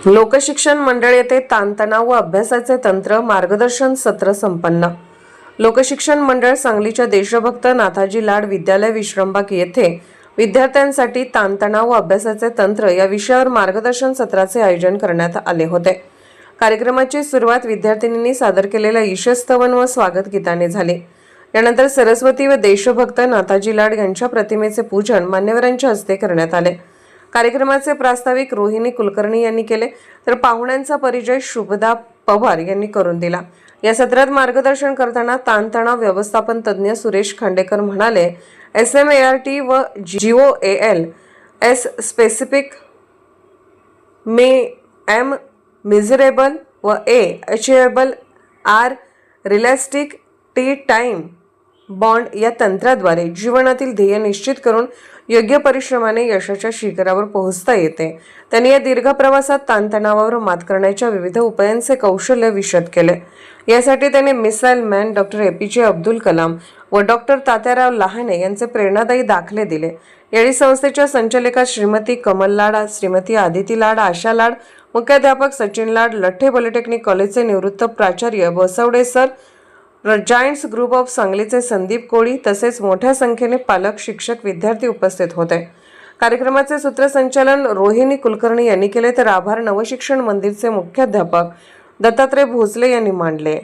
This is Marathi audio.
लोकशिक्षण मंडळ येथे ताणतणाव व अभ्यासाचे तंत्र मार्गदर्शन सत्र संपन्न। लोकशिक्षण मंडळ सांगलीच्या देशभक्त नाथाजी लाड विद्यालय विश्रामबाग येथे विद्यार्थ्यांसाठी ताणतणाव व अभ्यासाचे तंत्र या विषयावर मार्गदर्शन सत्राचे आयोजन करण्यात आले होते। कार्यक्रमाची सुरुवात विद्यार्थिनींनी सादर केलेल्या ईशस्तवन व स्वागत गीताने झाले। यानंतर सरस्वती व देशभक्त नाथाजी लाड यांच्या प्रतिमेचे पूजन मान्यवरांच्या हस्ते करण्यात आले। कार्यक्रमाचे प्रास्ताविक रोहिणी कुलकर्णी यांनी केले, तर पाहुण्यांचा परिचय शुभदा पवार यांनी करून दिला। या सत्रात मार्गदर्शन करताना ताणतणाव व्यवस्थापन तज्ञ सुरेश खांडेकर म्हणाले, SMART व GOAL S specific, M miserable व A अचिएबल, R realistic, T time bound या तंत्राद्वारे जीवनातील ध्येय निश्चित करून योग्य परिश्रमाने यशाच्या शिखरावर पोहोचता येते। त्यांनी या दीर्घ प्रवासात ताणतणावावर मात करण्याच्या विविध उपायांचे कौशल्य विशद केले। यासाठी त्यांनी missile man doctor APJ Abdul Kalam व डॉक्टर तात्याराव लहाने यांचे प्रेरणादायी दाखले दिले। यावेळी संस्थेच्या संचालिका श्रीमती कमल लाड, श्रीमती आदिती लाड, आशा लाड, मुख्याध्यापक सचिन लाड, लठ्ठे पॉलिटेक्निक कॉलेजचे निवृत्त प्राचार्य बसवडे सर, जायंट्स ग्रुप ऑफ सांगलीचे संदीप कोळी तसेच मोठ्या संख्येने पालक, शिक्षक, विद्यार्थी उपस्थित होते। कार्यक्रमाचे सूत्रसंचालन रोहिणी कुलकर्णी यांनी केले, तर आभार नवशिक्षण मंदिरचे मुख्याध्यापक दत्तात्रय भोसले यांनी मांडले।